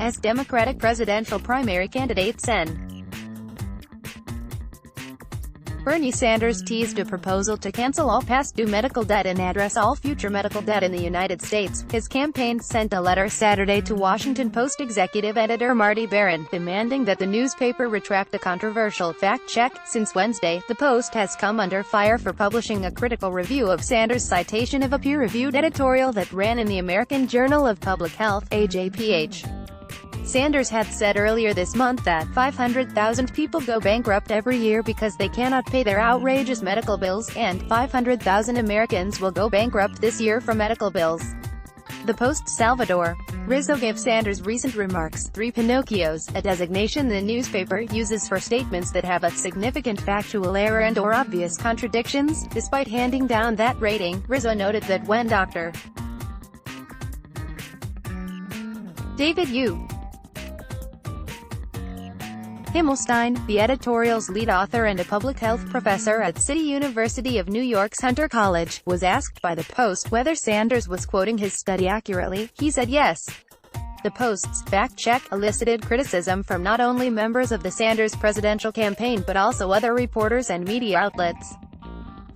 as Democratic presidential primary candidate Sen. Bernie Sanders teased a proposal to cancel all past due medical debt and address all future medical debt in the United States. His campaign sent a letter Saturday to Washington Post executive editor Marty Baron, demanding that the newspaper retract a controversial fact-check. Since Wednesday, the Post has come under fire for publishing a critical review of Sanders' citation of a peer-reviewed editorial that ran in the American Journal of Public Health, AJPH. Sanders had said earlier this month that 500,000 people go bankrupt every year because they cannot pay their outrageous medical bills, and 500,000 Americans will go bankrupt this year from medical bills. The Post's Salvador Rizzo gave Sanders' recent remarks 3 Pinocchios, a designation the newspaper uses for statements that have a significant factual error and/or obvious contradictions. Despite handing down that rating, Rizzo noted that when Dr. David U. Himmelstein, the editorial's lead author and a public health professor at City University of New York's Hunter College, was asked by the Post whether Sanders was quoting his study accurately. He said yes. The Post's fact-check elicited criticism from not only members of the Sanders presidential campaign but also other reporters and media outlets.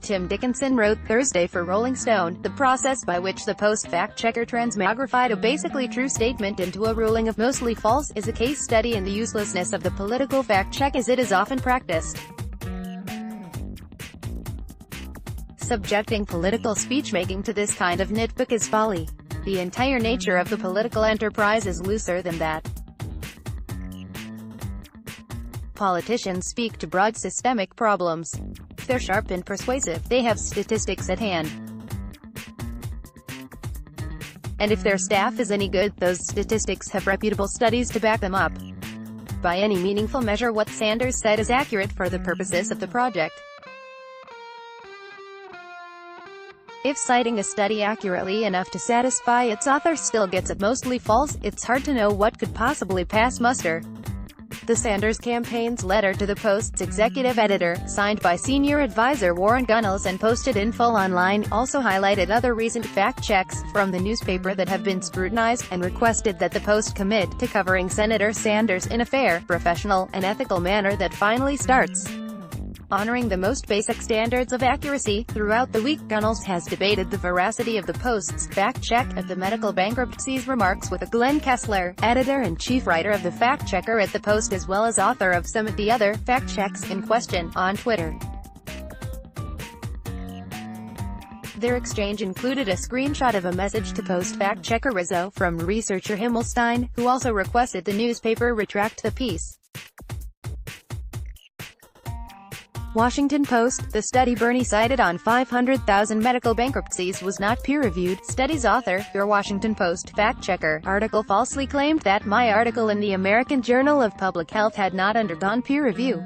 Tim Dickinson wrote Thursday for Rolling Stone, the process by which the Post fact-checker transmogrified a basically true statement into a ruling of mostly false is a case study in the uselessness of the political fact-check as it is often practiced. Subjecting political speech-making to this kind of nitpick is folly. The entire nature of the political enterprise is looser than that. Politicians speak to broad systemic problems. If they're sharp and persuasive, they have statistics at hand. And if their staff is any good, those statistics have reputable studies to back them up. By any meaningful measure, what Sanders said is accurate for the purposes of the project. If citing a study accurately enough to satisfy its author still gets it mostly false, it's hard to know what could possibly pass muster. The Sanders campaign's letter to the Post's executive editor, signed by senior advisor Warren Gunnels and posted in full online, also highlighted other recent fact-checks from the newspaper that have been scrutinized, and requested that the Post commit to covering Senator Sanders in a fair, professional, and ethical manner that finally starts honoring the most basic standards of accuracy. Throughout the week, Gunnels has debated the veracity of the Post's fact-check of the medical bankruptcies remarks with Glenn Kessler, editor and chief writer of the fact-checker at the Post as well as author of some of the other fact-checks in question, on Twitter. Their exchange included a screenshot of a message to Post fact-checker Rizzo from researcher Himmelstein, who also requested the newspaper retract the piece. Washington Post, the study Bernie cited on 500,000 medical bankruptcies was not peer-reviewed. Study's author, your Washington Post fact-checker, article falsely claimed that my article in the American Journal of Public Health had not undergone peer review.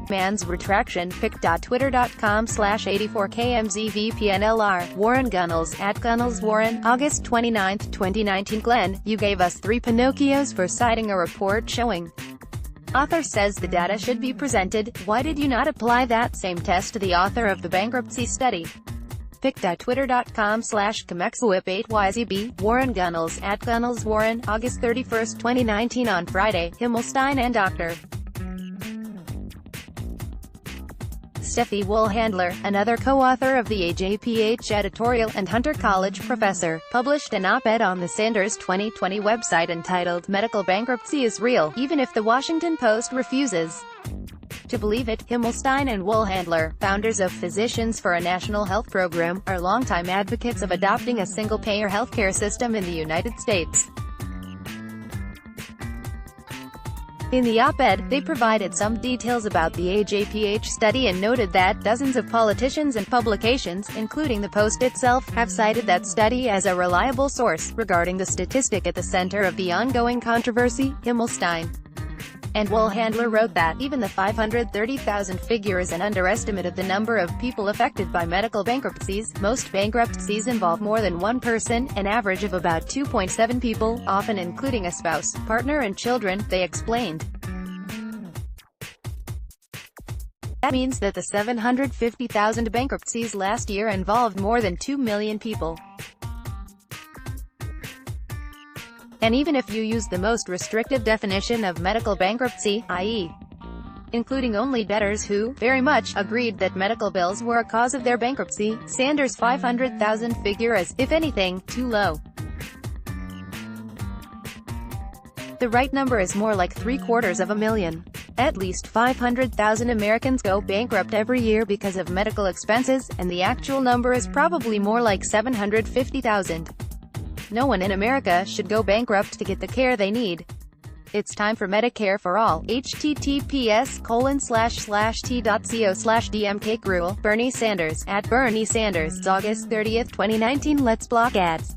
Man's retraction, pic.twitter.com/84kmzvpnlr, Warren Gunnels, @GunnelsWarren, August 29, 2019. Glenn, you gave us 3 Pinocchios for citing a report showing. Author says the data should be presented. Why did you not apply that same test to the author of the bankruptcy study? pic.twitter.com/comexwhip8yzb, Warren Gunnels, @GunnelsWarren, August 31, 2019. On Friday, Himmelstein and Dr. Steffi Woolhandler, another co-author of the AJPH editorial and Hunter College professor, published an op-ed on the Sanders 2020 website entitled "Medical Bankruptcy is Real, Even if the Washington Post Refuses to Believe It." Himmelstein and Woolhandler, founders of Physicians for a National Health Program, are longtime advocates of adopting a single-payer healthcare system in the United States. In the op-ed, they provided some details about the AJPH study and noted that dozens of politicians and publications, including the Post itself, have cited that study as a reliable source regarding the statistic at the center of the ongoing controversy. Himmelstein and Woolhandler wrote that even the 530,000 figure is an underestimate of the number of people affected by medical bankruptcies. Most bankruptcies involve more than one person, an average of about 2.7 people, often including a spouse, partner and children, they explained. That means that the 750,000 bankruptcies last year involved more than 2 million people. And even if you use the most restrictive definition of medical bankruptcy, i.e., including only debtors who, very much, agreed that medical bills were a cause of their bankruptcy, Sanders' 500,000 figure is, if anything, too low. The right number is more like 750,000. At least 500,000 Americans go bankrupt every year because of medical expenses, and the actual number is probably more like 750,000. No one in America should go bankrupt to get the care they need. It's time for Medicare for all. https://t.co/dmkgrewal. Bernie Sanders, @Bernie Sanders, August 30, 2019. Let's block ads.